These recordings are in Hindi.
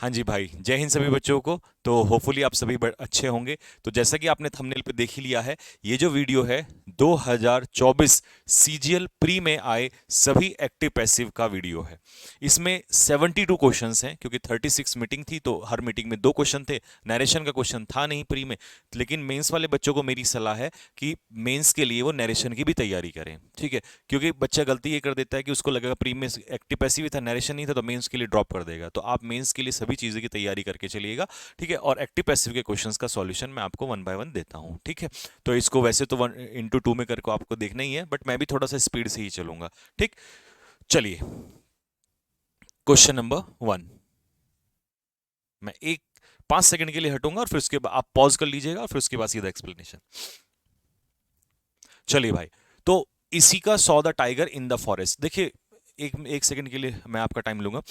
हाँ जी भाई, जय हिंद सभी बच्चों को। तो होपफुली आप सभी अच्छे होंगे। तो जैसा कि आपने थंबनेल पे देख ही लिया है, ये जो वीडियो है 2024 सीजीएल प्री में आए सभी एक्टिव पैसिव का वीडियो है। इसमें 72 क्वेश्चंस हैं, क्योंकि 36 मीटिंग थी तो हर मीटिंग में 2 क्वेश्चन थे। नरेशन का क्वेश्चन था नहीं प्री में, लेकिन मेंस वाले बच्चों को मेरी सलाह है कि मेंस के लिए वो नरेशन की भी तैयारी करें, ठीक है। क्योंकि बच्चा गलती ये कर देता है कि उसको लगेगा प्री में एक्टिव पैसिव ही था, नरेशन नहीं था, तो मेंस के लिए ड्रॉप कर देगा। तो आप मेंस के लिए सभी चीज़ें की तैयारी करके चलिएगा, ठीक है। और एक्टिव पैसिव के क्वेश्चंस का सॉल्यूशन मैं आपको 1 बाय 1 देता हूं, ठीक है। तो इसको वैसे तो 1 into 2 में करके आपको देखना ही है, बट मैं भी थोड़ा सा स्पीड से ही चलूंगा, ठीक। चलिए, क्वेश्चन नंबर 1। मैं एक 5 सेकंड के लिए हटूंगा और फिर उसके बाद आप पॉज कर लीजिएगा और फिर उसके बाद सीधा एक्सप्लेनेशन। चलिए भाई, तो इसी का saw the tiger in the forest. देखिए, एक सेकंड के लिए मैं आपका टाइम लूंगा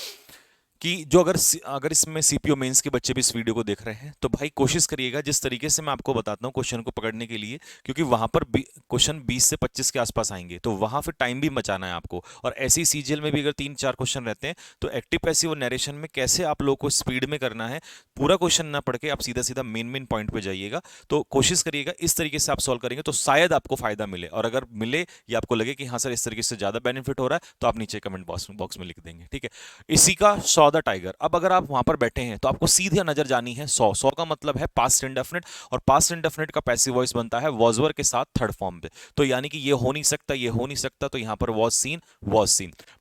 कि जो अगर अगर इसमें सीपीओ मेंस के बच्चे भी इस वीडियो को देख रहे हैं तो भाई कोशिश करिएगा जिस तरीके से मैं आपको बताता हूँ क्वेश्चन को पकड़ने के लिए, क्योंकि वहां पर क्वेश्चन 20 से 25 के आसपास आएंगे, तो वहां फिर टाइम भी बचाना है आपको। और ऐसे ही सीजीएल में भी अगर 3-4 क्वेश्चन रहते हैं तो एक्टिव पैसिव और नरेशन में कैसे आप लोगों को स्पीड में करना है, पूरा क्वेश्चन ना पढ़ के आप सीधा सीधा मेन मेन पॉइंट पे जाइएगा। तो कोशिश करिएगा इस तरीके से आप सॉल्व करेंगे तो शायद आपको फायदा मिले, और अगर मिले या आपको लगे कि हाँ सर इस तरीके से ज्यादा बेनिफिट हो रहा है तो आप नीचे कमेंट बॉक्स में लिख देंगे, ठीक है। इसी का सॉ द टाइगर। अब अगर आप वहां पर बैठे हैं तो आपको सीधे नजर जानी है सॉ। सॉ का मतलब है पास्ट इंडेफिनिट, और पास्ट इंडेफिनिट का पैसिव वॉइस बनता है वॉज वर के साथ थर्ड फॉर्म पे। तो यानी कि ये हो नहीं सकता, ये हो नहीं सकता, तो यहां पर वॉज सीन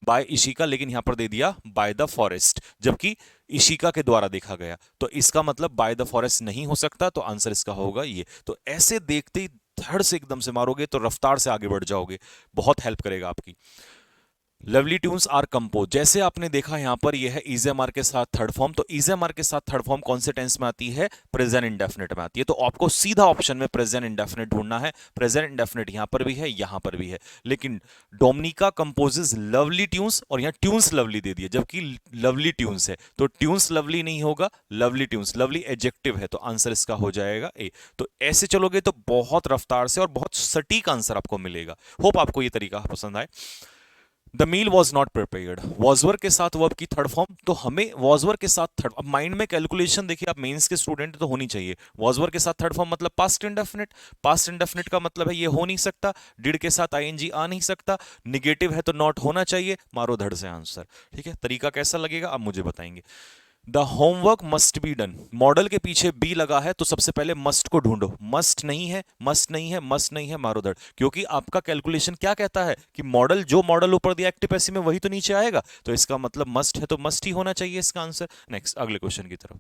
बाय इशिका, लेकिन यहां पर दे दिया बाय द फॉरेस्ट, जबकि इशिका के द्वारा देखा गया। तो इसका मतलब बाय द फॉरेस्ट नहीं हो सकता, तो आंसर इसका होगा ये। तो ऐसे देखते ही धड़ से एकदम से मारोगे तो रफ्तार से आगे बढ़ जाओगे, बहुत हेल्प करेगा आपकी। लवली ट्यून्स आर कंपोज, जैसे आपने देखा यहां पर यह है इजेमआर के साथ थर्ड फॉर्म। तो इजेमआर के साथ थर्ड फॉर्म कौन से टेंस में आती है? प्रेजेंट इंडेफिनिट में आती है। तो आपको सीधा ऑप्शन में प्रेजेंट इंडेफिनिट ढूंढना है। प्रेजेंट इंडेफिनिट यहां पर भी है, यहां पर भी है, लेकिन डोमिनिका कंपोजेस लवली ट्यून्स, और यहां ट्यून्स लवली दे दिए जबकि लवली ट्यून्स है, तो ट्यून्स लवली नहीं होगा, लवली ट्यून्स। लवली एडजेक्टिव है, तो आंसर इसका हो जाएगा ए। तो ऐसे चलोगे तो बहुत रफ्तार से और बहुत सटीक आंसर आपको मिलेगा। होप आपको ये तरीका पसंद आए। The meal was not prepared, was were के साथ वर्ब की थर्ड फॉर्म, तो हमें वॉजवर के साथ थर्ड, अब माइंड में कैलकुलेशन देखिए, आप मेंस के स्टूडेंट तो होनी चाहिए। वॉजवर के साथ थर्ड फॉर्म मतलब पास्ट इंडेफिनिट, पास्ट इंडेफिनिट का मतलब है ये हो नहीं सकता, डिड के साथ आईएनजी आ नहीं सकता, निगेटिव है तो नॉट होना चाहिए, मारो धड़ से आंसर, ठीक है। तरीका कैसा लगेगा आप मुझे बताएंगे। The homework must be done, model के पीछे बी लगा है तो सबसे पहले मस्ट को ढूंढो। मस्ट नहीं है, मस्ट नहीं है, मस्ट नहीं है, मारो दड़, क्योंकि आपका कैलकुलेशन क्या कहता है कि मॉडल, जो मॉडल ऊपर दिया एक्टिव पैसिव में वही तो नीचे आएगा, तो इसका मतलब मस्ट है तो मस्ट ही होना चाहिए इसका आंसर। नेक्स्ट, अगले क्वेश्चन की तरफ।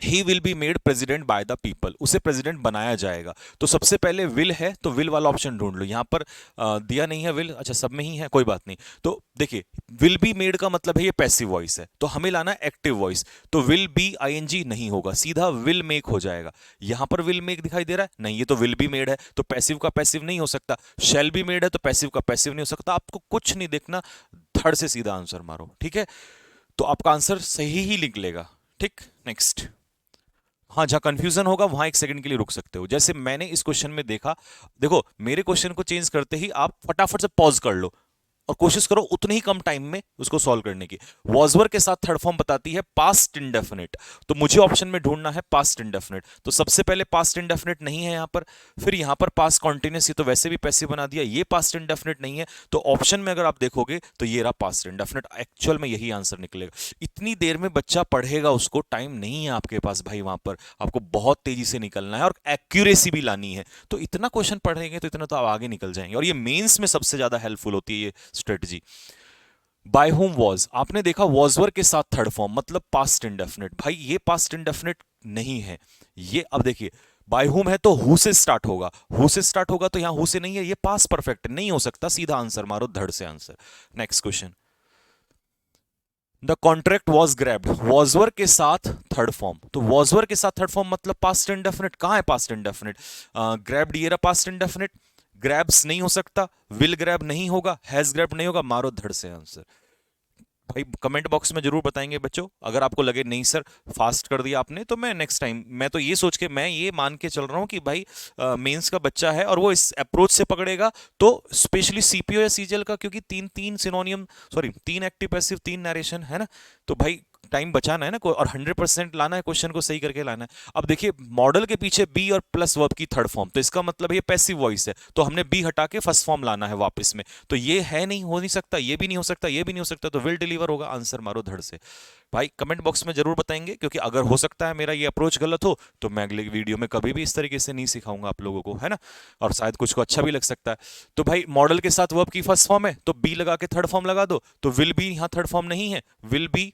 ही will be made president by the people, उसे प्रेसिडेंट बनाया जाएगा। तो सबसे पहले विल है तो विल वाला ऑप्शन ढूंढ लो। यहां पर दिया नहीं है विल, अच्छा सब में ही है, कोई बात नहीं। तो देखिए, विल बी मेड का मतलब है ये पैसिव वॉइस है, तो हमें लाना है एक्टिव वॉइस। तो विल बी आईएनजी नहीं होगा, सीधा विल मेक हो जाएगा। यहां पर विल मेक दिखाई दे रहा है, नहीं, ये तो विल बी मेड है, तो पैसिव का पैसिव नहीं हो सकता। शेल बी मेड है तो पैसिव का पैसिव नहीं हो सकता। आपको कुछ नहीं देखना, धड़ से सीधा आंसर मारो, ठीक है। तो आपका आंसर सही ही निकलेगा, ठीक। नेक्स्ट, हाँ, जहां कंफ्यूजन होगा वहां 1 सेकंड के लिए रुक सकते हो। जैसे मैंने इस क्वेश्चन में देखा, देखो मेरे क्वेश्चन को चेंज करते ही आप फटाफट से पॉज कर लो और कोशिश करो उतने ही कम टाइम में उसको सॉल्व करने की। वॉजवर के साथ थर्ड फॉर्म बताती है पास्ट इंडेफिनिट, तो मुझे ऑप्शन में ढूंढना है पास्ट इंडेफिनिट। तो सबसे पहले पास्ट इंडेफिनिट नहीं है यहां पर, फिर यहां पर पास्ट कॉन्टिन्यूस, ये तो वैसे भी पैसिव बना दिया, ये पास्ट इंडेफिनिट नहीं है, तो ऑप्शन में अगर आप देखोगे तो ये रहा पास्ट इंडेफिनिट। एक्चुअल में यही आंसर निकलेगा। इतनी देर में बच्चा पढ़ेगा, उसको टाइम नहीं है आपके पास भाई, वहां पर आपको बहुत तेजी से निकलना है और एक्यूरेसी भी लानी है। तो इतना क्वेश्चन पढ़ेंगे तो इतना तो आप आगे निकल जाएंगे, और ये मेंस में सबसे ज्यादा हेल्पफुल होती है ये स्ट्रेटजी। बाय होम वॉज, आपने देखा वॉजवर के साथ थर्ड फॉर्म मतलब पास्ट इंडेफिनिट, भाई ये पास्ट इंडेफिनिट नहीं है ये। अब देखिए, बाय होम है तो हु से स्टार्ट होगा, हु से स्टार्ट होगा, तो यहां हु से नहीं है, ये पास परफेक्ट नहीं हो सकता, सीधा आंसर मारो धड़ से answer. Next question, the contract was grabbed, was were के साथ थर्ड फॉर्म, तो वॉजवर के साथ थर्ड फॉर्म मतलब पास्ट इंडेफिनिट, कहां है पास्ट इंडेफिनिट? ग्रैब्ड ये रहा पास्ट इंडेफिनिट, ग्रैब्स नहीं हो सकता, विल ग्रैब नहीं होगा, हैज ग्रैब नहीं होगा, मारो धड़ से आंसर। भाई कमेंट बॉक्स में जरूर बताएंगे बच्चों, अगर आपको लगे नहीं सर फास्ट कर दिया आपने, तो मैं नेक्स्ट टाइम, मैं तो ये सोच के, मैं ये मान के चल रहा हूँ कि भाई मेंस का बच्चा है और वो इस अप्रोच से पकड़ेगा, तो स्पेशली सीपीओ या सीजीएल का, क्योंकि तीन तीन सिनोनियम, सॉरी 3 एक्टिव पैसिव 3 नरेशन है ना, तो भाई टाइम बचाना है ना और 100% लाना है, क्वेश्चन को सही करके लाना है। अब देखिए मॉडल के पीछे बी और प्लस वर्ब की थर्ड फॉर्म, तो इसका मतलब ये पैसिव वॉइस है, तो हमने बी हटा के फर्स्ट फॉर्म लाना है वापस में। तो ये है नहीं, हो नहीं सकता, ये भी नहीं हो सकता, ये भी नहीं हो सकता, तो विल डिलीवर होगा। आंसर मारो धड़ से। भाई कमेंट बॉक्स में जरूर बताएंगे, क्योंकि अगर हो सकता है मेरा ये अप्रोच गलत हो तो मैं अगले वीडियो में कभी भी इस तरीके से नहीं सिखाऊंगा आप लोगों को, है ना, और शायद कुछ को अच्छा भी लग सकता है। तो भाई मॉडल के साथ वर्ब की फर्स्ट फॉर्म है तो बी लगा के थर्ड फॉर्म लगा दो, तो विल बी यहां थर्ड फॉर्म नहीं है, विल बी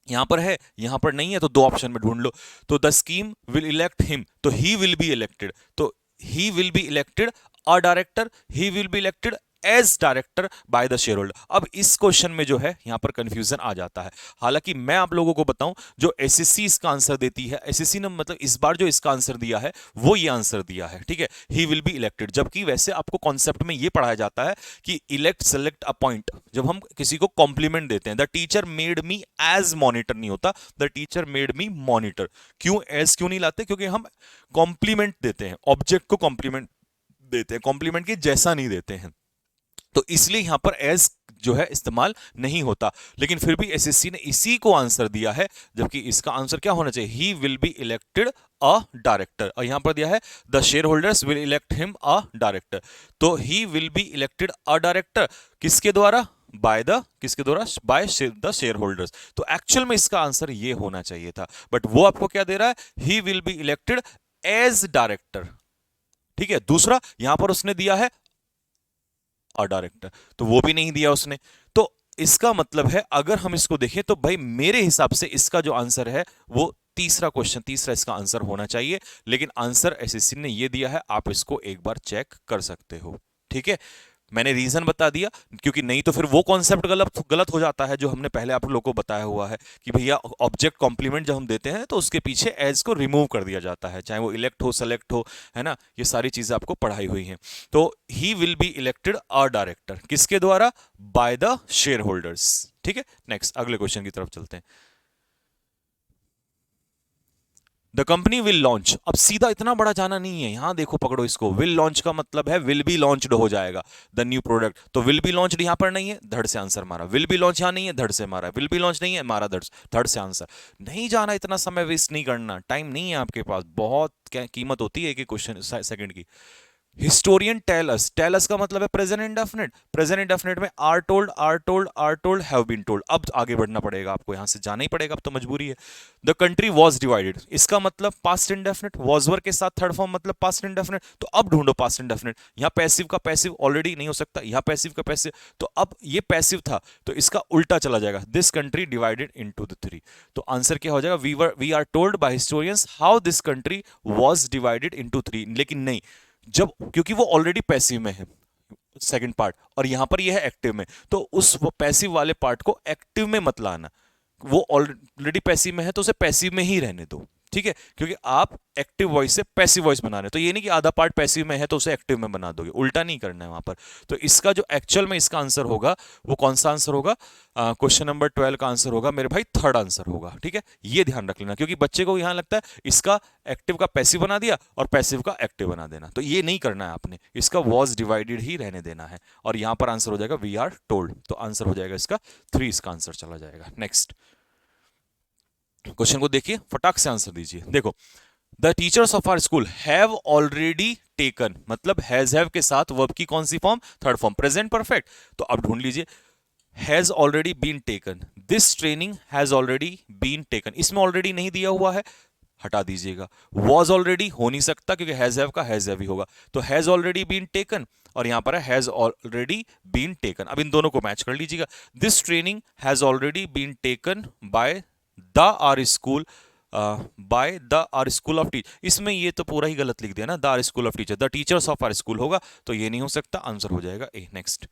यहां पर है, यहां पर नहीं है, तो दो ऑप्शन में ढूंढ लो। तो the scheme will elect him, तो ही विल बी इलेक्टेड, तो he will be elected a director, he will be elected as director by the share holder. अब इस क्वेश्चन में जो है यहां पर कंफ्यूजन आ जाता है। हालांकि मैं आप लोगों को बताऊं, जो एसएससी इसका आंसर देती है, एसएससी ने मतलब इस बार जो इसका आंसर दिया है वो ये आंसर दिया है, ठीक है, ही विल बी इलेक्टेड। जबकि वैसे आपको कॉन्सेप्ट में ये पढ़ाया जाता है कि इलेक्ट सेलेक्ट अपॉइंट, जब हम किसी को कॉम्प्लीमेंट देते हैं, the teacher made me as monitor नहीं होता, the teacher made me monitor. क्यों एज क्यों नहीं लाते? क्योंकि हम कॉम्प्लीमेंट देते हैं, ऑब्जेक्ट को कॉम्प्लीमेंट देते हैं, कॉम्प्लीमेंट के जैसा नहीं देते हैं, तो इसलिए यहां पर एज जो है इस्तेमाल नहीं होता। लेकिन फिर भी एसएससी ने इसी को आंसर दिया है, जबकि इसका आंसर क्या होना चाहिए? He will be elected a director, और यहां पर दिया है the shareholders will elect him a director, तो he will be elected a director किसके द्वारा? बाय द, किसके द्वारा? By the shareholders. तो एक्चुअल में इसका आंसर ये होना चाहिए था, बट वो आपको क्या दे रहा है? He will be elected as director, ठीक है। दूसरा यहां पर उसने दिया है और डायरेक्टर, तो वो भी नहीं दिया उसने। तो इसका मतलब है अगर हम इसको देखें तो भाई मेरे हिसाब से इसका जो आंसर है वो तीसरा क्वेश्चन, तीसरा इसका आंसर होना चाहिए। लेकिन आंसर एसएससी ने ये दिया है, आप इसको एक बार चेक कर सकते हो, ठीक है। मैंने रीजन बता दिया, क्योंकि नहीं तो फिर वो कॉन्सेप्ट गलत गलत हो जाता है जो हमने पहले आप लोगों को बताया हुआ है कि भैया ऑब्जेक्ट कॉम्प्लीमेंट जब हम देते हैं तो उसके पीछे एज को रिमूव कर दिया जाता है, चाहे वो इलेक्ट हो सेलेक्ट हो, है ना, ये सारी चीजें आपको पढ़ाई हुई हैं। तो he will be elected a director किसके द्वारा? बाय द शेयर होल्डर्स, ठीक है। नेक्स्ट अगले क्वेश्चन की तरफ चलते हैं। द कंपनी विल लॉन्च, अब सीधा इतना बड़ा जाना नहीं है, यहां देखो पकड़ो इसको, विल लॉन्च का मतलब है विल बी लॉन्च्ड हो जाएगा द न्यू प्रोडक्ट, तो विल बी लॉन्च्ड यहां पर नहीं है, धड़ से आंसर मारा। विल बी लॉन्च यहां नहीं है, धड़ से मारा। विल बी लॉन्च नहीं है, मारा धड़ से आंसर। नहीं जाना, इतना समय वेस्ट नहीं करना, टाइम नहीं है आपके पास, बहुत कीमत होती है एक क्वेश्चन सेकंड की। हिस्टोरियन टेल अस का मतलब है प्रेजेंट इंडेफिनिट, प्रेजेंट इंडेफिनिट में are told are told are told have been told. अब आगे बढ़ना पड़ेगा आपको, यहां से जाना ही पड़ेगा, अब तो मजबूरी है। द कंट्री वाज डिवाइडेड, इसका मतलब पास्ट इंडेफिनिट, वाज वर के साथ थर्ड फॉर्म मतलब पास्ट इंडेफिनिट, तो अब ढूंढो पास्ट इंडेफिनिट। यहां पैसिव का पैसिव ऑलरेडी नहीं हो सकता, यहां पैसिव का पैसिव, तो अब ये पैसिव था तो इसका उल्टा चला जाएगा, this country divided into the three. तो आंसर क्या हो जाएगा? We are told by historians how this country was divided into three. लेकिन नहीं, जब, क्योंकि वो ऑलरेडी पैसिव में है सेकंड पार्ट, और यहां पर यह है एक्टिव में, तो उस पैसिव वाले पार्ट को एक्टिव में मत लाना। वो ऑलरेडी पैसिव में है तो उसे पैसिव में ही रहने दो, ठीक है, क्योंकि आप एक्टिव वॉइस से पैसिव वॉइस बना रहे हैं। तो ये नहीं कि आधा पार्ट पैसिव में है तो उसे एक्टिव में बना दोगे, उल्टा नहीं करना है वहां पर। तो इसका जो एक्चुअल में इसका आंसर होगा वो कौन सा आंसर होगा? क्वेश्चन नंबर 12 का आंसर होगा मेरे भाई थर्ड आंसर होगा, ठीक है। ये ध्यान रख लेना, क्योंकि बच्चे को यहां लगता है इसका एक्टिव का पैसिव बना दिया और पैसिव का एक्टिव बना देना, तो ये नहीं करना है आपने, इसका वॉज डिवाइडेड ही रहने देना है। और यहां पर आंसर हो जाएगा वी आर टोल्ड, तो आंसर हो जाएगा इसका 3, इसका आंसर चला जाएगा। नेक्स्ट क्वेश्चन को देखिए, फटाक से आंसर दीजिए। देखो, the teachers of our school have already taken, मतलब हैज हैव के साथ वर्ब की कौन सी form? Third form, present perfect. तो अब ढूंढ लीजिए, has already been taken, this training has already been taken, इसमें ऑलरेडी नहीं दिया हुआ है, हटा दीजिएगा। वॉज ऑलरेडी हो नहीं सकता क्योंकि हैज हैव का हैज हैव ही होगा, तो हैज ऑलरेडी बीन टेकन, और यहां पर है हैज ऑलरेडी बीन टेकन। अब इन दोनों को मैच कर लीजिएगा, this training has already been taken by the our school, by the our school of teacher, इसमें ये तो पूरा ही गलत लिख दिया ना, the our school of teacher, the teachers of our school होगा, तो ये नहीं हो सकता, आंसर हो जाएगा A. Next,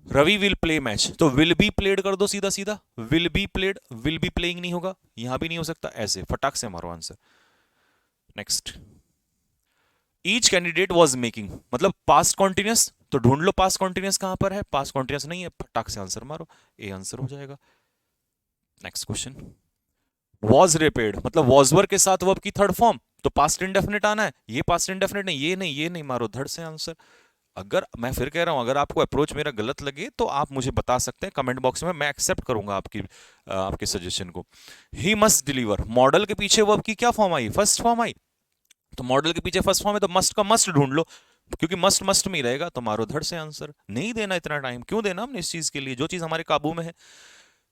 Ravi will play match, तो विल बी प्लेड कर दो सीधा सीधा, will be played, will be playing नहीं होगा, यहां भी नहीं हो सकता, ऐसे फटाक से मारो answer. Next, each candidate was making, मतलब पास्ट कॉन्टिन्यूस, तो ढूंढ लो पास्ट कॉन्टिन्यूस कहां पर है, पास्ट कॉन्टिन्यूस नहीं है, फटाक से आंसर मारो, ए आंसर हो जाएगा। नेक्स्ट क्वेश्चन, वॉज रिपेयर्ड, मतलब वॉज वर के साथ वर्ब की थर्ड फॉर्म, तो पास्ट इंडेफिनिट आना है, ये पास्ट इंडेफिनिट नहीं, ये नहीं, ये नहीं, मारो धड़ से आंसर। अगर मैं फिर कह रहा हूं, अगर आपको अप्रोच मेरा गलत लगे तो आप मुझे बता सकते हैं कमेंट बॉक्स में, मैं एक्सेप्ट करूंगा आपके सजेशन को। ही मस्ट डिलीवर, मॉडल के पीछे वर्ब की क्या form I? First form I. तो मॉडल के पीछे फर्स्ट फॉर्म है तो मस्ट का मस्ट ढूंढ लो, क्योंकि मस्ट मस्ट में ही रहेगा, तो मारो धड़ से आंसर। नहीं देना इतना टाइम, क्यों देना हमने इस चीज के लिए, जो चीज हमारे काबू में है।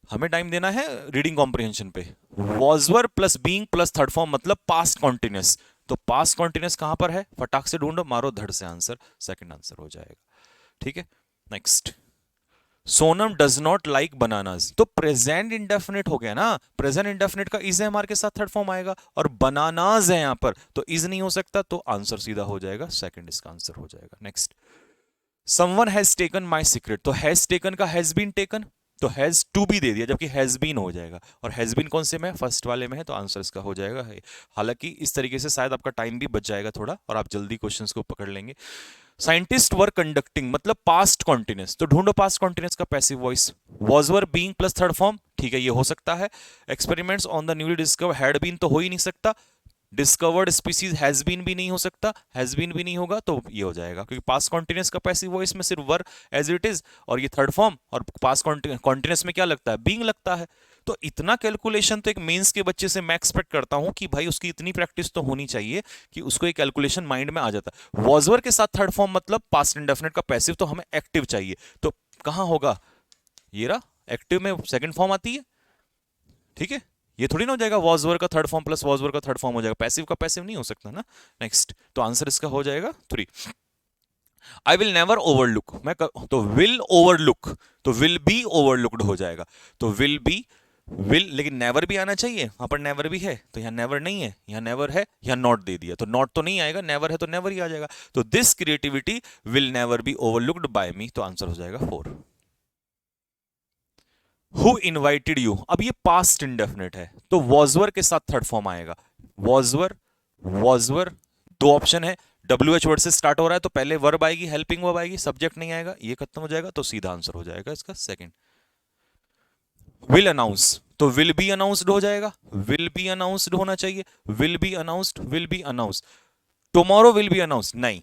हमें टाइम देना है रीडिंग कॉम्प्रिहेंशन पे। Was were plus being plus third form मतलब पास्ट कॉन्टिन्यूस, तो पास्ट कॉन्टिन्यूस कहां पर है, फटाक से ढूंढो, मारो धड़ से आंसर, सेकंड आंसर हो जाएगा। ठीक है, next. Sonam does not like bananas, तो प्रेजेंट इंडेफिनिट हो गया ना, प्रेजेंट इंडेफिनिट का इज है हमारे के साथ थर्ड फॉर्म आएगा, और बनानाज है यहां पर, तो इज नहीं हो सकता, तो आंसर सीधा हो जाएगा सेकंड, इसका आंसर हो जाएगा। Next. Someone has taken my secret, तो हैज टेकन का हैज बीन टेकन, तो हैज टू बी दे दिया, जबकि हैज बीन हो जाएगा, और हैज बीन कौन से में है, फर्स्ट वाले में है, तो आंसर इसका हो जाएगा है। हालांकि इस तरीके से शायद आपका टाइम भी बच जाएगा थोड़ा, और आप जल्दी क्वेश्चंस को पकड़ लेंगे। साइंटिस्ट वर कंडक्टिंग मतलब पास्ट कॉन्टिन्यूस, तो ढूंढो पास्ट कॉन्टिन्यूस का passive voice. Was were being plus third form, ठीक है ये हो सकता है। Experiments on the newly discover had been तो हो ही नहीं सकता। डिस्कवर्ड स्पीसीज हैज बीन भी नहीं हो सकता, हैज बीन भी नहीं होगा, तो ये हो जाएगा, क्योंकि पास्ट कॉन्टिन्यूस का पैसिव वॉइस में सिर्फ वर एज इट इज, और ये थर्ड फॉर्म, और पास्ट कॉन्टिन्यूस में क्या लगता है, बीइंग लगता है। तो इतना कैलकुलेशन तो एक मेंस के बच्चे से मैं एक्सपेक्ट करता हूं कि भाई उसकी इतनी प्रैक्टिस तो होनी चाहिए कि उसको एक कैलकुलेशन माइंड में आ जाता है। वॉजवर के साथ थर्ड फॉर्म मतलब पास्ट इंडेफिनिट का पैसिव, तो हमें एक्टिव चाहिए, तो कहां होगा, ये रहा, एक्टिव में सेकंड फॉर्म आती है। ठीक है, ये थोड़ी ना हो जाएगा वॉजवर का थर्ड फॉर्म प्लस वॉजवर का थर्ड फॉर्म हो जाएगा, पैसिव का पैसिव नहीं हो सकता ना। नेक्स्ट, तो आंसर इसका हो जाएगा 3। आई विल नेवर ओवरलुक, तो विल ओवरलुक, तो विल बी ओवरलुक्ड हो जाएगा, तो विल बी, विल, लेकिन नेवर भी आना चाहिए, वहां पर नेवर भी है, तो यहां नेवर नहीं है, यहां नेवर है, यहां नॉट दे दिया, तो नॉट तो नहीं आएगा, नेवर है तो नेवर ही आ जाएगा, तो this creativity will never be overlooked by me, तो आंसर हो जाएगा 4। हु इनवाइटेड यू, अब ये पास्ट इंडेफिनिट है, तो वॉजवर के साथ थर्ड फॉर्म आएगा, वॉजवर, वॉजवर, दो ऑप्शन है, डब्ल्यू एच वर्ड से स्टार्ट हो रहा है, तो पहले वर्ब आएगी, हेल्पिंग वर्ब आएगी, सब्जेक्ट नहीं आएगा, ये खत्म हो जाएगा, तो सीधा आंसर हो जाएगा इसका सेकंड। विल अनाउंस, तो विल बी अनाउंस्ड हो जाएगा, विल बी अनाउंस्ड होना चाहिए, will be announced, will be announced, tomorrow will be announced नहीं,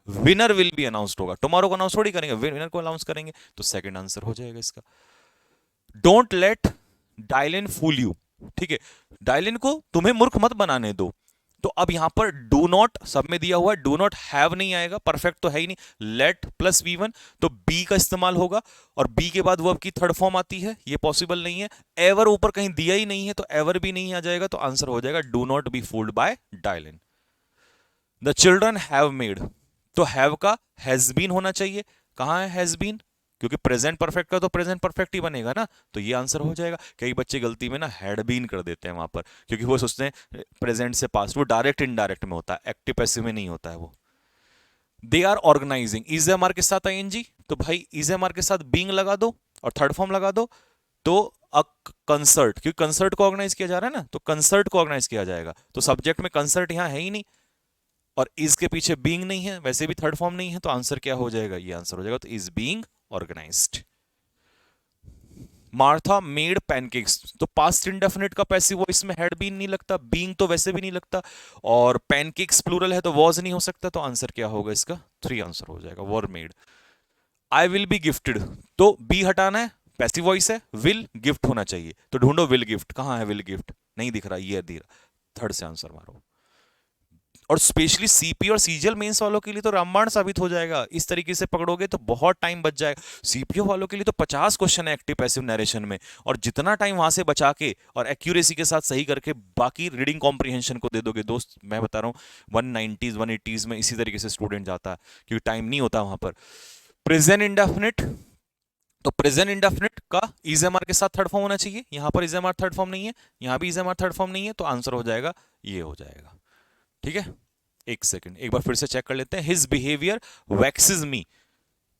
विनर विल बी अनाउंस्ड होगा, टुमारो को अनाउंस थोड़ी करेंगे, विनर को अनाउंस करेंगे, तो सेकंड आंसर हो जाएगा इसका। डोंट लेट डायलिन फूल यू, ठीक है, डायलिन को तुम्हें मूर्ख मत बनाने दो, तो अब यहां पर डू नॉट सब में दिया हुआ है, डू नॉट हैव नहीं आएगा, परफेक्ट तो है ही नहीं, लेट प्लस V1, तो बी का इस्तेमाल होगा, और बी के बाद वर्ब की थर्ड फॉर्म आती है, ये पॉसिबल नहीं है। एवर ऊपर कहीं दिया ही नहीं है, तो एवर भी नहीं आ जाएगा, तो आंसर हो जाएगा do not be fooled by Dylan. The children have made, तो हैव का हैज बीन होना चाहिए, कहां है हैज बीन, क्योंकि प्रेजेंट परफेक्ट का तो प्रेजेंट परफेक्ट ही बनेगा ना, तो ये आंसर हो जाएगा। कई बच्चे गलती में ना हैड बीन कर देते हैं वहां पर, क्योंकि वो सोचते हैं प्रेजेंट से पास्ट, वो डायरेक्ट इनडायरेक्ट में होता है, एक्टिव पैसिव में नहीं होता है वो। They are organising, is am are के साथ आईएनजी, तो भाई इज एम आर के साथ बीइंग लगा दो और थर्ड फॉर्म लगा दो, तो अ कंसर्ट, क्योंकि कंसर्ट को ऑर्गेनाइज किया जा रहा है ना, तो कंसर्ट को ऑर्गेनाइज किया जाएगा, तो सब्जेक्ट में कंसर्ट यहां है ही नहीं, और इज के पीछे बीइंग नहीं है, वैसे भी थर्ड फॉर्म नहीं है, तो आंसर क्या हो जाएगा, ये आंसर हो जाएगा, तो is being organised. Martha made pancakes, तो पास्ट इंडेफिनिट का पैसिव वॉइस में हैड बीन नहीं लगता, बीइंग तो वैसे भी नहीं लगता, और पैनकेक्स प्लूरल है तो वॉज नहीं हो सकता, तो आंसर क्या होगा इसका, 3 आंसर हो जाएगा, were made. I will be gifted, तो बी हटाना है, पैसिव वॉइस है, विल गिफ्ट होना चाहिए, तो ढूंढो विल गिफ्ट, कहां है विल गिफ्ट, नहीं दिख रहा, ये दिख रहा, थर्ड से आंसर मारो। और स्पेशली सीपी और सीजीएल मेंस वालों के लिए तो रामबाण साबित हो जाएगा, इस तरीके से पकड़ोगे तो बहुत टाइम बच जाएगा। सीपीओ वालों के लिए तो 50 क्वेश्चन है एक्टिव पैसिव नरेशन में, और जितना टाइम वहां से बचा के और एक्यूरेसी के साथ सही करके बाकी रीडिंग कॉम्प्रिहेंशन को दे दोगे दोस्त, मैं बता रहा हूँ 190s 180s में इसी तरीके से स्टूडेंट जाता है, क्योंकि टाइम नहीं होता वहां पर। प्रेजेंट इंडेफिनिट, तो प्रेजेंट इंडेफिनिट का इजएमआर के साथ थर्ड फॉर्म होना चाहिए, यहां पर इजएमआर थर्ड फॉर्म नहीं है, यहां भी इजएमआर थर्ड फॉर्म नहीं है, तो आंसर हो जाएगा ये हो जाएगा। ठीक है, एक सेकंड एक बार फिर से चेक कर लेते हैं। हिज बिहेवियर वैक्सेस मी,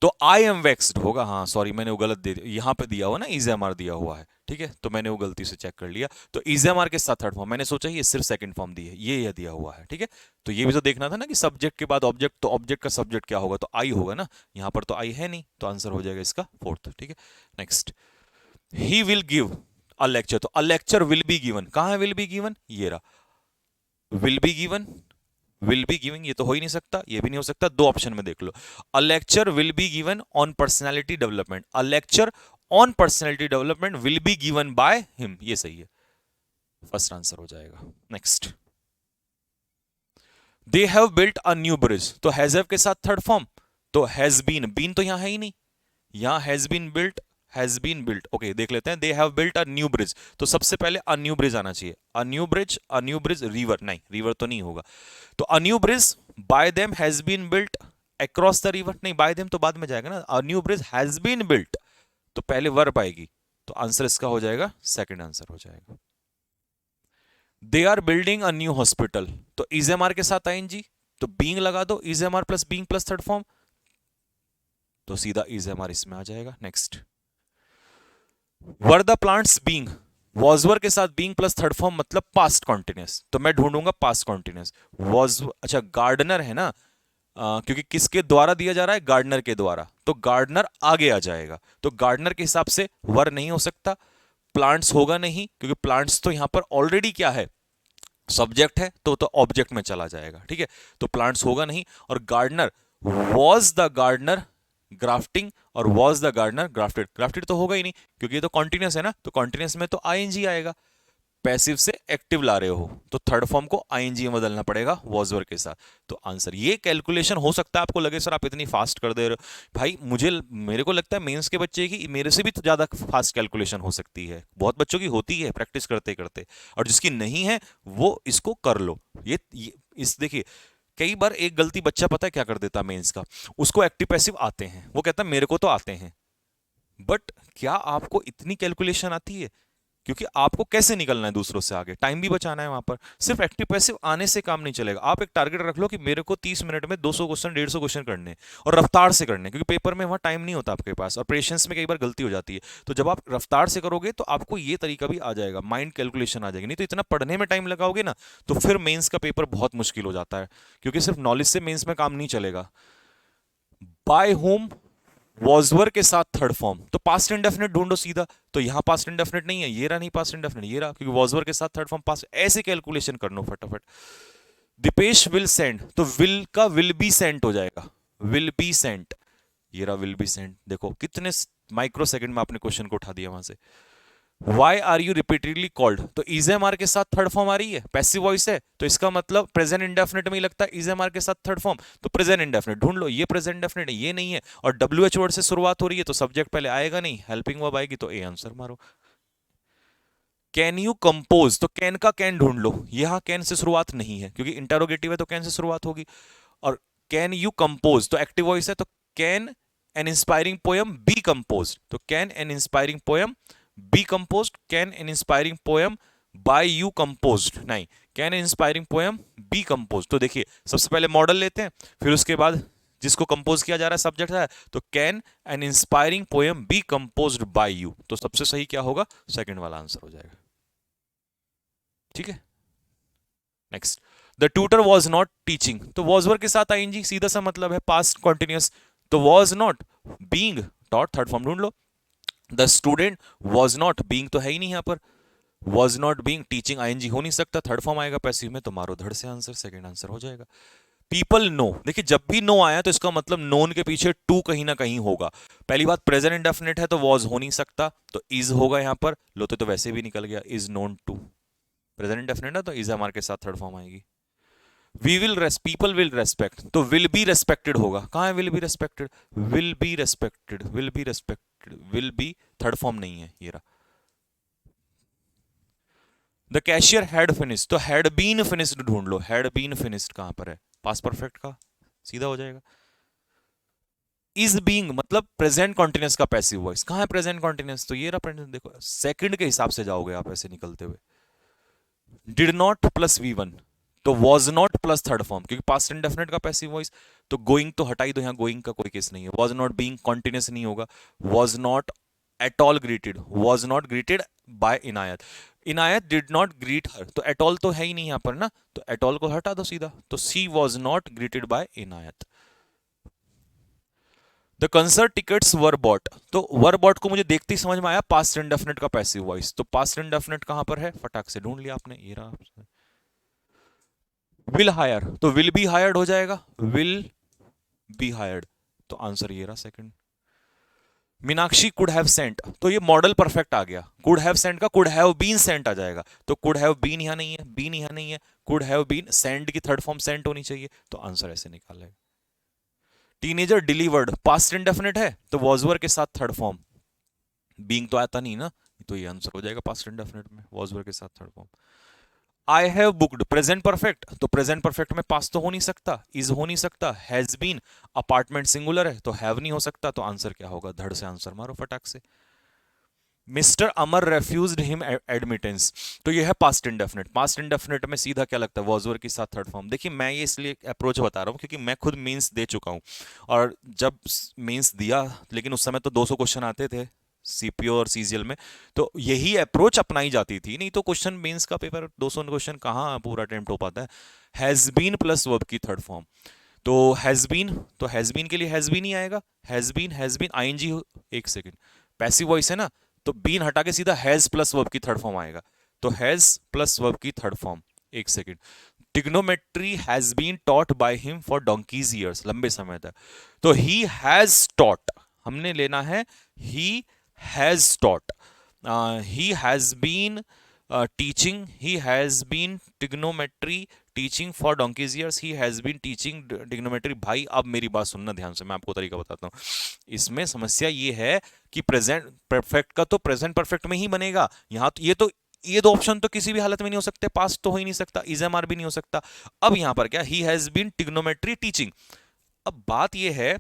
तो आई एम वैक्स्ड होगा, हाँ सॉरी मैंने वो गलत दे दिया, यहां पे दिया हुआ ना इजएमआर दिया हुआ है, ठीक है, तो मैंने वो गलती से चेक कर लिया, तो इजएमआर के साथ थर्ड फॉर्म, मैंने सोचा ये सिर्फ सेकंड फॉर्म दी है, ये दिया हुआ है, ठीक है, तो ये भी तो देखना था ना कि सब्जेक्ट के बाद ऑब्जेक्ट, तो ऑब्जेक्ट का सब्जेक्ट क्या होगा, तो आई होगा ना, यहां पर तो आई है नहीं, तो आंसर हो जाएगा इसका 4th। ठीक है, next. He will give a lecture, तो a lecture will be given, कहां है विल बी गिवन, ये रहा, will be given, will be giving, ये तो हो ही नहीं सकता, ये भी नहीं हो सकता, दो ऑप्शन में देख लो। A lecture will be given on personality development, a lecture on personality development will be given by him, ये सही है, फर्स्ट आंसर हो जाएगा। Next, they have built a new bridge, तो हैज हैव के साथ थर्ड फॉर्म, तो हैज बीन, बीन तो यहां है ही नहीं, यहां has been built, has been built, okay देख लेते हैं। They have built a new bridge, तो सबसे पहले अ न्यू ब्रिज आना चाहिए, a new bridge, a new bridge, river, नहीं रिवर तो नहीं होगा, तो a new bridge by them has been built across the river, नहीं बाय देम तो बाद में जाएगा ना, a new bridge has been built, तो पहले वर्ब आएगी, तो आंसर इसका हो जाएगा, सेकंड आंसर हो जाएगा। They are building a new hospital, तो इज एम आर के साथ आएंजी, तो बीइंग लगा दो, is am are plus being plus third form, तो सीधा इज एम आर इसमें आ जाएगा। Next, were the plants being, was were के साथ बीइंग प्लस थर्ड फॉर्म मतलब पास्ट कॉन्टिन्यूस, तो मैं ढूंढूंगा पास्ट कॉन्टिन्यूस, वॉज, अच्छा गार्डनर है ना, क्योंकि किसके द्वारा दिया जा रहा है, गार्डनर के द्वारा, तो गार्डनर आगे आ जाएगा, तो गार्डनर के हिसाब से वर नहीं हो सकता, प्लांट्स होगा नहीं, क्योंकि प्लांट्स तो यहां पर ऑलरेडी क्या है, सब्जेक्ट है, तो ऑब्जेक्ट में चला जाएगा, ठीक है, तो प्लांट्स होगा नहीं, और gardener, was the gardener grafting, और was the gardener grafted, grafted तो होगा ही नहीं, क्योंकि ये तो कॉन्टिन्यूस है ना, तो कॉन्टिन्यूस में तो आईएनजी आएगा, पैसिव से एक्टिव ला रहे हो, तो थर्ड फॉर्म को आईएनजी में बदलना पड़ेगा वॉज वर के साथ, तो आंसर, ये कैलकुलेशन हो सकता है आपको लगे सर आप इतनी फास्ट कर दे रहे हो, भाई मुझे, मेरे को लगता है मेंस के बच्चे की मेरे से भी तो ज्यादा फास्ट कैलकुलेशन हो सकती है, बहुत बच्चों की होती है प्रैक्टिस करते करते, और जिसकी नहीं है वो इसको कर लो, ये इस देखिए, कई बार एक गलती बच्चा पता है क्या कर देता मेंस का, उसको एक्टिव पैसिव आते हैं, वो कहता है मेरे को तो आते हैं, बट क्या आपको इतनी कैलकुलेशन आती है, क्योंकि आपको कैसे निकलना है दूसरों से आगे, टाइम भी बचाना है वहां पर, सिर्फ एक्टिव पैसिव आने से काम नहीं चलेगा, आप एक टारगेट रख लो कि मेरे को 30 मिनट में 200 क्वेश्चन 150 क्वेश्चन करने, और रफ्तार से करने, क्योंकि पेपर में वहां टाइम नहीं होता आपके पास, और पेशेंस में कई बार गलती हो जाती है, तो जब आप रफ्तार से करोगे तो आपको ये तरीका भी आ जाएगा, माइंड कैलकुलेशन आ जाएगी, नहीं तो इतना पढ़ने में टाइम लगाओगे ना, तो फिर मेंस का पेपर बहुत मुश्किल हो जाता है, क्योंकि सिर्फ नॉलेज से मेंस में काम नहीं चलेगा। बाय होम, वॉजवर के साथ थर्ड फॉर्म, तो पास्ट इंडेफिनिट ढूंढो सीधा, तो यहां पास्ट इंडेफिनिट नहीं है, ये रहा नहीं पास्ट इंडेफिनिट, ये रहा, क्योंकि वॉजवर के साथ थर्ड फॉर्म पास्ट, ऐसे कैलकुलेशन कर लो फटाफट। दीपेश विल सेंड, तो विल का विल बी सेंट हो जाएगा, विल बी सेंट, ये रहा विल बी सेंट, देखो कितने माइक्रो सेकंड में आपने क्वेश्चन को उठा दिया वहां से। Why are you repeatedly called, तो इज एम आर के साथ थर्ड फॉर्म आ रही है, पैसिव वॉइस है, तो इसका मतलब प्रेजेंट इंडेफिनिट में ही लगता है, इज एम आर के साथ थर्ड फॉर्म, तो प्रेजेंट इंडेफिनिट ढूंढ लो, ये प्रेजेंट इंडेफिनिट है, ये नहीं है, और डब्ल्यू एच वर्ड से शुरुआत हो रही है, तो सब्जेक्ट पहले आएगा नहीं, हेल्पिंग वर्ब आएगी, तो ए आंसर मारो। कैन यू कंपोज, तो कैन का कैन ढूंढ लो, यहां कैन से शुरुआत नहीं है, क्योंकि इंटरोगेटिव है तो कैन से शुरुआत होगी, और कैन यू कंपोज, तो एक्टिव वॉइस है, तो can an inspiring poem be compose, तो can an inspiring poem be compose, can an inspiring poem by you compose, नहीं, can an inspiring poem be compose, तो देखिए सबसे पहले मॉडल लेते हैं, फिर उसके बाद जिसको कंपोज किया जा रहा है सब्जेक्ट है, तो can an inspiring poem be composed by you, तो सबसे सही क्या होगा, सेकंड वाला आंसर हो जाएगा, ठीक है। Next, the tutor was not teaching, तो वॉज वर्ब के साथ आईएनजी, सीधा सा मतलब है पास्ट कॉन्टिन्यूस, तो was not being dot third form ढूंढ लो, the student was not being, तो है ही नहीं यहां पर, was not being, teaching ING हो नहीं सकता, थर्ड फॉर्म आएगा पैसिव में, तो मारो धड़ से आंसर, सेकंड आंसर हो जाएगा। पीपल नो, देखिए जब भी नो आया तो इसका मतलब नोन के पीछे टू कहीं ना कहीं होगा, पहली बात प्रेजेंट इंडेफिनिट है तो वॉज हो नहीं सकता, तो इज होगा यहां पर, लो तो वैसे भी निकल गया, is known to, present indefinite है तो इज एमआर के साथ थर्ड फॉर्म आएगी। We will rest, people will respect, तो विल बी रेस्पेक्टेड होगा, कहां है will be respected, will be respected, will be respected, will be third form नहीं है, ये रहा। द कैशियर हैड फिनिश्ड, तो हैड बीन फिनिश्ड ढूंढ लो, हैड बीन फिनिश्ड कहां पर है, पास परफेक्ट का, सीधा हो जाएगा। इज बीइंग मतलब प्रेजेंट कॉन्टिन्यूस का पैसिव वॉइस, कहां है प्रेजेंट कॉन्टिन्यूस, तो ये रहा प्रेजेंट, देखो सेकंड के हिसाब से जाओगे आप ऐसे निकलते हुए। Did not plus V one, तो was not plus third form, क्योंकि पास्ट इंडेफिनिट का पैसिव वॉइस, तो गोइंग तो हटाई दो, यहां गोइंग का कोई केस नहीं है, वॉज नॉट बीइंग कॉन्टिन्यूस नहीं होगा, was not at all greeted, was not greeted by Inayat, Inayat did not greet her, तो एट ऑल तो है ही नहीं यहां पर ना, तो एट ऑल को हटा दो सीधा, तो she was not greeted by Inayat. The concert tickets were bought, तो वर बॉट को मुझे देखते ही समझ में आया पास्ट इंडेफिनिट का पैसिव वॉइस, तो पास्ट इंडेफिनिट कहां पर है, फटाक से ढूंढ लिया आपने, ये रहा। विल हायर, तो विल बी हायर्ड हो जाएगा, विल बी हायर्ड, तो आंसर ये रहा second. Meenakshi could have sent, तो ये मॉडल परफेक्ट आ गया, कुड हैव सेंट का कुड हैव बीन सेंट आ जाएगा, तो कुड हैव बीन यहां नहीं है, बीन यहां नहीं है, कुड हैव बीन, सेंड की थर्ड फॉर्म सेंट होनी चाहिए, तो आंसर ऐसे निकालेगा। टीनेजर डिलीवर्ड पास्ट इंडेफिनिट है, तो वॉज वर के साथ थर्ड फॉर्म, बीइंग तो आता नहीं ना, तो ये आंसर हो जाएगा पास्ट इंडेफिनिट में, वॉज वर के साथ third form. I have booked present perfect, तो प्रेजेंट परफेक्ट में पास तो हो नहीं सकता, इज हो नहीं सकता, हैज बीन, अपार्टमेंट सिंगुलर है तो हैव नहीं हो सकता, तो आंसर क्या होगा, धड़ से आंसर मारो फटाक से। मिस्टर अमर रेफ्यूज्ड हिम एडमिटेंस, तो ये है पास्ट इंडेफिनिट, पास्ट इंडेफिनिट में सीधा क्या लगता है, वॉज वर के साथ थर्ड फॉर्म। देखिए मैं ये इसलिए अप्रोच बता रहा हूं क्योंकि मैं खुद मेंस दे चुका हूं, और जब मेंस दिया, लेकिन उस समय तो 200 क्वेश्चन आते थे सीपीओ और सीजीएल में, तो यही अप्रोच अपनाई जाती थी, नहीं तो क्वेश्चन मेंस का पेपर 200 क्वेश्चन कहाँ पूरा अटेम्प्ट हो पाता है। हैज बीन प्लस वर्ब की थर्ड फॉर्म, तो हैज बीन, तो हैज बीन के लिए हैज बीन ही आएगा, हैज बीन आईएनजी, एक सेकंड, पैसिव वॉइस है ना, तो बीन हटा के सीधा हैज प्लस वर्ब की थर्ड फॉर्म आएगा, तो हैज प्लस वर्ब की थर्ड फॉर्म, एक second. Trigonometry has been taught by him for donkey's years, लंबे समय तक, तो ही हैज टॉट, हमने लेना है ही has taught, he has been teaching, he has been trigonometry teaching for donkeys years, he has been teaching trigonometry। भाई अब मेरी बात सुनना ध्यान से, मैं आपको तरीका बताता हूँ। इसमें समस्या ये है कि प्रेजेंट परफेक्ट का तो प्रेजेंट परफेक्ट में ही बनेगा, यहाँ तो ये दो ऑप्शन तो किसी भी हालत में नहीं हो सकते, पास्ट तो हो ही नहीं सकता, इजएमआर भी नहीं हो सकता। अब यहां पर क्या, he has been trigonometry teaching, अब बात ये है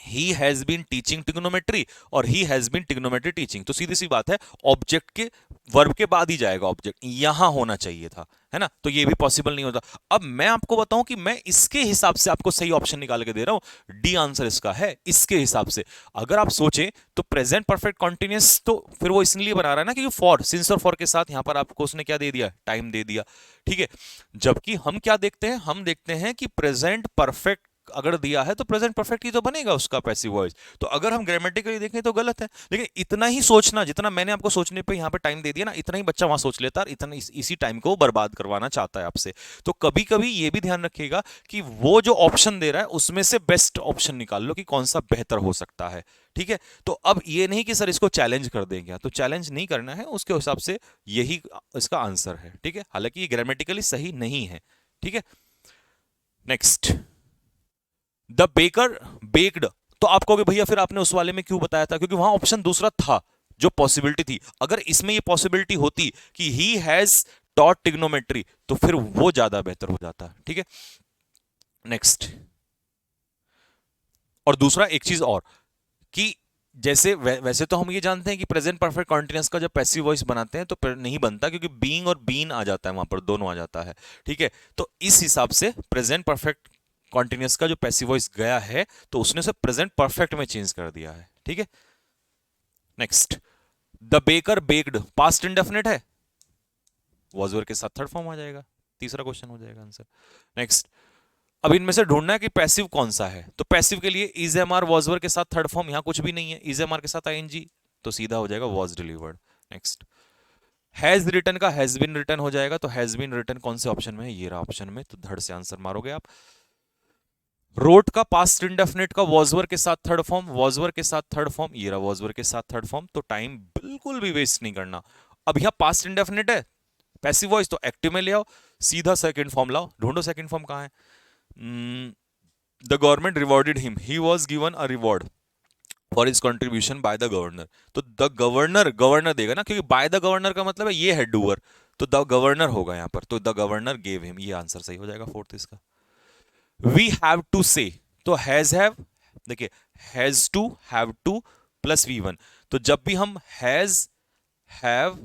he has been teaching trigonometry और he has been trigonometry teaching, तो सीधी सी बात है ऑब्जेक्ट के वर्ब के बाद ही जाएगा, ऑब्जेक्ट यहां होना चाहिए था, है ना, तो ये भी पॉसिबल नहीं होता। अब मैं आपको बताऊं कि मैं इसके हिसाब से आपको सही ऑप्शन निकाल के दे रहा हूं, डी आंसर इसका है, इसके हिसाब से। अगर आप सोचें तो प्रेजेंट परफेक्ट कॉन्टिन्यूअस तो फिर वो इसलिए बना रहा है ना क्योंकि फॉर, सिंस और फॉर के साथ यहां पर आपको उसने क्या दे दिया, टाइम दे दिया, ठीक है। जबकि हम क्या देखते हैं, हम देखते हैं कि प्रेजेंट परफेक्ट अगर दिया है तो प्रेजेंट परफेक्ट ही तो बनेगा उसका पैसिव वॉइस, तो अगर हम ग्रामेटिकली देखें तो गलत है। लेकिन इतना ही सोचना, जितना मैंने आपको सोचने पे यहाँ पे टाइम दे दिया ना, इतना ही बच्चा वहां सोच लेता है, इतना इसी टाइम को बर्बाद करवाना चाहता है आपसे। तो कभी कभी ये भी ध्यान रखिएगा कि वो जो ऑप्शन दे रहा है उसमें से बेस्ट ऑप्शन निकाल लो कि कौन सा बेहतर हो सकता है, ठीक है। तो अब ये नहीं कि सर इसको चैलेंज कर देंगे, तो चैलेंज नहीं करना है, उसके हिसाब से यही इसका आंसर है, ठीक है, हालांकि ये ग्रामेटिकली सही नहीं है, ठीक है। नेक्स्ट, द बेकर बेक्ड, तो आप कहोगे भैया फिर आपने उस वाले में क्यों बताया था, क्योंकि वहां ऑप्शन दूसरा था जो पॉसिबिलिटी थी। अगर इसमें ये पॉसिबिलिटी होती कि ही हैज टॉट ट्रिग्नोमेट्री तो फिर वो ज्यादा बेहतर हो जाता, ठीक है। नेक्स्ट, और दूसरा एक चीज और कि जैसे वैसे तो हम ये जानते हैं कि प्रेजेंट परफेक्ट कॉन्टिन्यूअस का जब पैसिव वॉइस बनाते हैं तो नहीं बनता, क्योंकि बीइंग और बीन आ जाता है वहां पर, दोनों आ जाता है, ठीक है। तो इस हिसाब से प्रेजेंट परफेक्ट कॉन्टिन्यूअस का जो पैसिव वॉइस गया है तो उसने उसे प्रेजेंट परफेक्ट में चेंज कर दिया है, ठीक है। Next, the baker baked past indefinite है, वॉज वर के साथ थर्ड फॉर्म आ जाएगा, तीसरा क्वेश्चन हो जाएगा आंसर। नेक्स्ट, अब इनमें से ढूंढना है कि पैसिव कौन सा है, तो पैसिव के लिए is am are was were के साथ थर्ड फॉर्म, यहां कुछ भी नहीं है, इज एम आर के साथ आईएनजी, तो सीधा हो जाएगा was delivered. Next, has written का हैज बीन रिटन हो जाएगा, तो हैज बीन रिटन कौन से ऑप्शन में है, ये रहा ऑप्शन में, तो धड़ से आंसर मारोगे आप। रोट का पास्ट इंडेफिनिट का वॉजवर के साथ थर्ड फॉर्म, वॉजवर के साथ थर्ड फॉर्म, ये रहा वॉजवर के साथ थर्ड फॉर्म, तो टाइम बिल्कुल भी वेस्ट नहीं करना। अब यहां पास्ट इंडेफिनिट है, पैसिव वॉइस, तो एक्टिव में ले आओ, सीधा सेकंड फॉर्म लाओ, ढूंढो सेकंड फॉर्म कहां है। The government rewarded him, he was given a reward for his contribution by the governor, तो द गवर्नर, गवर्नर देगा ना, क्योंकि बाय द गवर्नर का मतलब है ये है डूअर, तो द गवर्नर होगा यहां पर, तो द गवर्नर गेव हिम, ये आंसर सही हो जाएगा फोर्थ इसका। वी हैव टू से, तो हैज हैव, देखिए हैज टू प्लस वी1, तो जब भी हम हैज हैव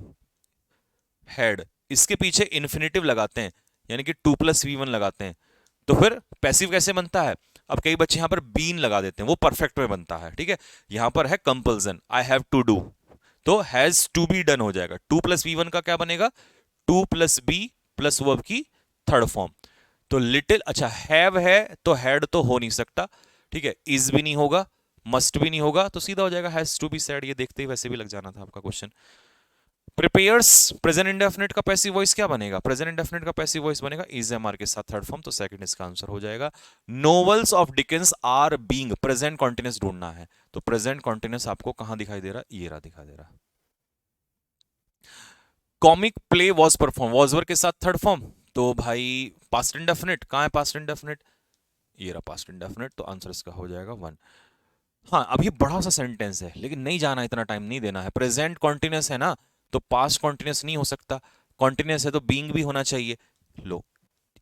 हैड इसके पीछे इन्फिनेटिव लगाते हैं, यानी कि 2 + v1 लगाते हैं, तो फिर पैसिव कैसे बनता है। अब कई बच्चे यहां पर बीन लगा देते हैं, वो परफेक्ट में बनता है, ठीक है। यहां पर है compulsion, I have to do, तो हैज टू बी डन हो जाएगा। 2 + v1 का क्या बनेगा, 2 + b प्लस वर्ब की थर्ड फॉर्म, तो लिटिल, अच्छा हैव है तो हैड तो हो नहीं सकता, ठीक है, इज भी नहीं होगा, मस्ट भी नहीं होगा, तो सीधा हो जाएगा हैज टू बी सैड, ये देखते ही वैसे भी लग जाना था आपका क्वेश्चन। प्रिपेयर्स प्रेजेंट इंडेफिनिट का पैसिव वॉइस क्या बनेगा? प्रेजेंट इंडेफिनिट का पैसिव वॉइस बनेगा इज एम आर के साथ थर्ड फॉर्म, तो सेकंड इसका आंसर हो जाएगा। Novels of Dickens are being, present continuous ढूंढना है, तो प्रेजेंट कॉन्टिन्यूस आपको कहां दिखाई दे रहा है? ये रहा, दिखा दे रहा। Comic play was perform, was were के साथ थर्ड फॉर्म, तो भाई पास्ट इंडेफिनिट कहां है? पास्ट इंडेफिनिट ये रहा पास्ट इंडेफिनिट, तो आंसर इसका हो जाएगा 1। हाँ, अब ये बड़ा सा सेंटेंस है लेकिन नहीं जाना, इतना टाइम नहीं देना है। प्रेजेंट कॉन्टिन्यूस है ना, तो पास्ट कॉन्टिन्यूस नहीं हो सकता, कॉन्टिन्यूस है तो बीइंग भी होना चाहिए। लो,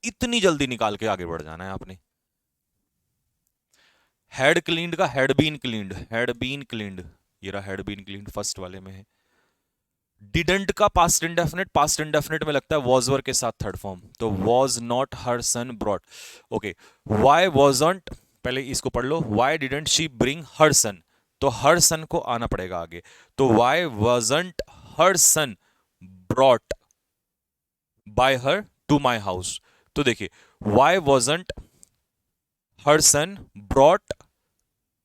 इतनी जल्दी निकाल के आगे बढ़ जाना है आपने। हैड क्लीन्ड का had been cleaned, had been cleaned, ये रहा हैड बीन क्लीन्ड, फर्स्ट वाले में है। डिडंट का पास्ट इंडेफिनिट, पास्ट इंडेफिनिट में लगता है वॉज वर के साथ थर्ड फॉर्म, तो was not her son brought. Okay, why wasn't, पहले इसको पढ़ लो, why didn't she bring her son, तो हर सन को आना पड़ेगा आगे, तो why wasn't her son brought by her to my house. तो देखिए, why wasn't her son brought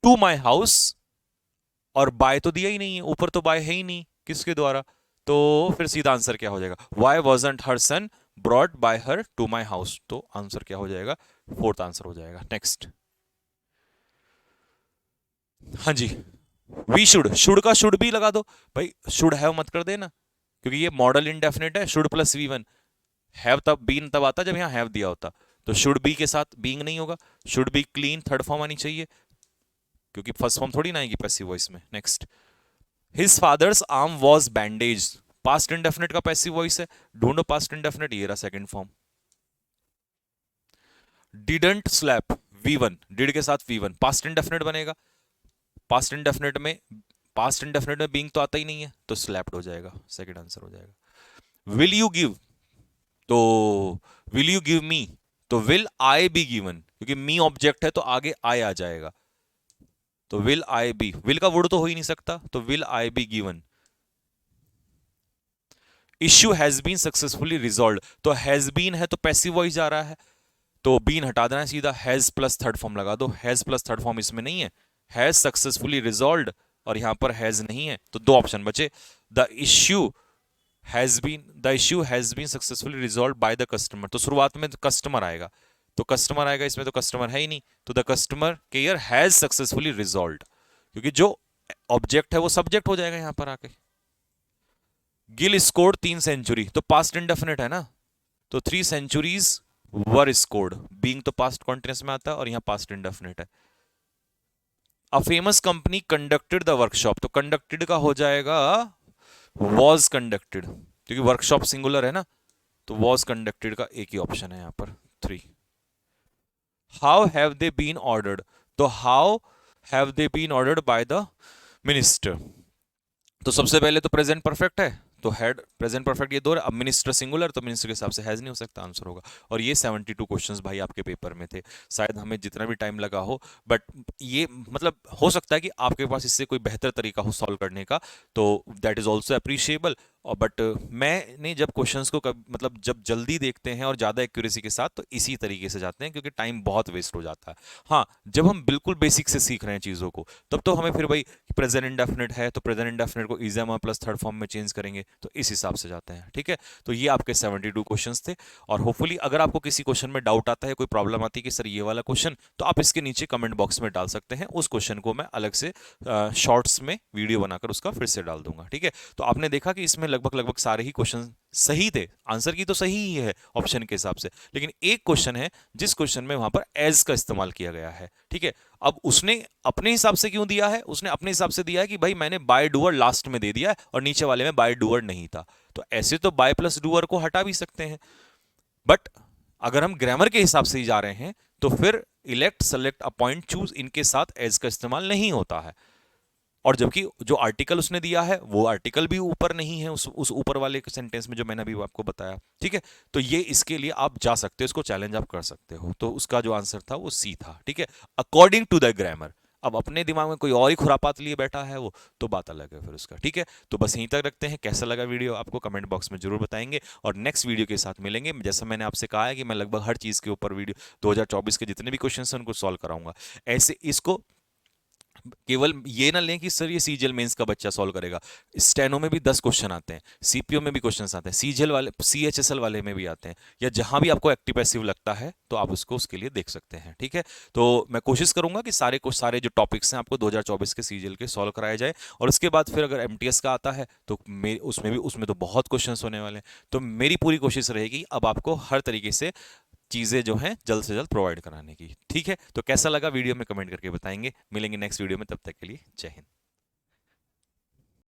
to my house, और बाय तो दिया ही नहीं है, ऊपर तो बाय है ही नहीं, किसके द्वारा? तो फिर सीधा आंसर क्या हो जाएगा? Why wasn't her son brought by her to my house, तो आंसर क्या हो जाएगा? फोर्थ आंसर हो जाएगा। नेक्स्ट, हाँ जी, वी शुड, शुड का शुड भी लगा दो भाई, शुड हैव मत कर देना, क्योंकि ये मॉडल इंडेफिनिट है, शुड प्लस वी1, हैव तब बीन तब आता जब यहां हैव दिया होता, तो शुड बी के साथ बीइंग नहीं होगा, should be clean third form आनी चाहिए, क्योंकि फर्स्ट फॉर्म थोड़ी ना आएगी पैसिव वॉइस में। Next, his father's arm was bandage, past indefinite का पैसिव वॉइस है, ढूंढो पास्ट इंडेफिनिट, ये रहा second form. Didn't slap, V1, did के साथ वी1, पास्ट इंडेफिनिट बनेगा, पास्ट इंडेफिनिट में, पास्ट इंडेफिनिट में बीइंग तो आता ही नहीं है, तो स्लैप्ड हो जाएगा, सेकंड आंसर हो जाएगा। विल यू गिव, तो विल यू गिव मी, तो विल आई बी गिवन, क्योंकि मी ऑब्जेक्ट है तो आगे आई आ जाएगा, तो विल आई बी, विल का वुड तो हो ही नहीं सकता, तो will I be given. Issue has been successfully resolve, तो हैज बीन है तो पैसिव वॉइस जा रहा है, तो बीन हटा देना, सीधा हैज प्लस थर्ड फॉर्म लगा दो, हैज प्लस थर्ड फॉर्म इसमें नहीं है, हैज सक्सेसफुली रिजॉल्व, और यहां पर हैज नहीं है, तो दो ऑप्शन बचे। The issue has been, the issue has been successfully resolve by the customer, तो शुरुआत में कस्टमर आएगा, तो कस्टमर आएगा, इसमें तो कस्टमर है ही नहीं, तो the customer care has successfully resolve, क्योंकि जो ऑब्जेक्ट है वो सब्जेक्ट हो जाएगा यहां पर आके। गिल स्कोर्ड 3 सेंचुरी, तो पास्ट इंडेफिनिट है ना, तो 3 सेंचुरीज वर स्कोर्ड, बीइंग तो पास्ट कॉन्टिन्यूअस में आता है, और यहां पास्ट इंडेफिनिट है। A famous company conducted the workshop, तो कंडक्टेड का हो जाएगा वॉज कंडक्टेड, क्योंकि वर्कशॉप सिंगुलर है ना, तो वॉज कंडक्टेड का एक ही ऑप्शन है यहां पर 3। How have they been ordered, तो how have they been ordered by the minister, तो सबसे पहले तो प्रेजेंट परफेक्ट है, तो हैड प्रेजेंट परफेक्ट ये दो, अब मिनिस्टर सिंगुलर, तो मिनिस्टर के हिसाब से हैज नहीं हो सकता, आंसर होगा। और ये 72 क्वेश्चंस भाई आपके पेपर में थे, शायद हमें जितना भी टाइम लगा हो, बट ये मतलब हो सकता है कि आपके पास इससे कोई बेहतर तरीका हो सॉल्व करने का, तो दैट इज ऑल्सो अप्रिशिएबल। और बट मैंने जब क्वेश्चंस को मतलब जब जल्दी देखते हैं और ज़्यादा एक्यूरेसी के साथ, तो इसी तरीके से जाते हैं, क्योंकि टाइम बहुत वेस्ट हो जाता है। हाँ, जब हम बिल्कुल बेसिक से सीख रहे हैं चीज़ों को, तब तो हमें फिर भाई प्रेजेंट इंडेफिनिट है तो प्रेजेंट इंडेफिनिट को is am plus third form में चेंज करेंगे, तो इस हिसाब से जाते हैं। ठीक है, तो ये आपके 72 क्वेश्चंस थे, और होपफुली अगर आपको किसी क्वेश्चन में डाउट आता है, कोई प्रॉब्लम आती है कि सर ये वाला क्वेश्चन, तो आप इसके नीचे कमेंट बॉक्स में डाल सकते हैं, उस क्वेश्चन को मैं अलग से शॉर्ट्स में वीडियो बनाकर उसका फिर से डाल दूंगा। ठीक है, तो आपने देखा कि इसमें लगभग लगभग सारे ही क्वेश्चन सही थे, आंसर की तो सही ही है ऑप्शन के हिसाब से, लेकिन एक क्वेश्चन है जिस क्वेश्चन में वहां पर एज का इस्तेमाल किया गया है। ठीक है, अब उसने अपने हिसाब से क्यों दिया है? उसने अपने हिसाब से दिया है कि भाई मैंने बाय डूअर लास्ट में दे दिया है और नीचे वाले में बाय डूअर नहीं था, तो ऐसे तो बाय प्लस डूअर को हटा भी सकते हैं, बट अगर हम ग्रामर के हिसाब से ही जा रहे हैं तो फिर इलेक्ट, सेलेक्ट, अपॉइंट, चूज, इनके साथ एज का इस्तेमाल नहीं होता है। और जबकि जो आर्टिकल उसने दिया है वो आर्टिकल भी ऊपर नहीं है उस ऊपर वाले सेंटेंस में जो मैंने अभी आपको बताया। ठीक है, तो ये इसके लिए आप जा सकते हो, इसको चैलेंज आप कर सकते हो, तो उसका जो आंसर था वो सी था। ठीक है, अकॉर्डिंग टू द ग्रामर। अब अपने दिमाग में कोई और ही खुरापात लिए बैठा है वो, तो बात अलग है फिर उसका। ठीक है, तो बस यहीं तक रखते हैं। कैसा लगा वीडियो आपको कमेंट बॉक्स में जरूर बताएंगे, और नेक्स्ट वीडियो के साथ मिलेंगे। जैसा मैंने आपसे कहा है कि मैं लगभग हर चीज़ के ऊपर वीडियो 2024 के जितने भी क्वेश्चन हैं उनको सॉल्व कराऊंगा। ऐसे इसको केवल ये ना लें कि सर ये सीजीएल मेंस का बच्चा सॉल्व करेगा। स्टेनो में भी 10 क्वेश्चन आते हैं, सीपीओ में भी क्वेश्चन आते हैं, सीजीएल वाले सीएचएसएल वाले में भी आते हैं, या जहां भी आपको एक्टिव पैसिव लगता है तो आप उसको उसके लिए देख सकते हैं। ठीक है, तो मैं कोशिश करूंगा कि सारे जो टॉपिक्स हैं आपको 2024 के सीजीएल के सॉल्व कराए जाए। और उसके बाद फिर अगर एमटीएस का आता है तो उसमें तो बहुत क्वेश्चन होने वाले हैं। तो मेरी पूरी कोशिश रहेगी अब आपको हर तरीके से चीज़ें जो हैं जल्द से जल्द प्रोवाइड कराने की। ठीक है, तो कैसा लगा वीडियो में कमेंट करके बताएंगे। मिलेंगे नेक्स्ट वीडियो में, तब तक के लिए जय हिंद।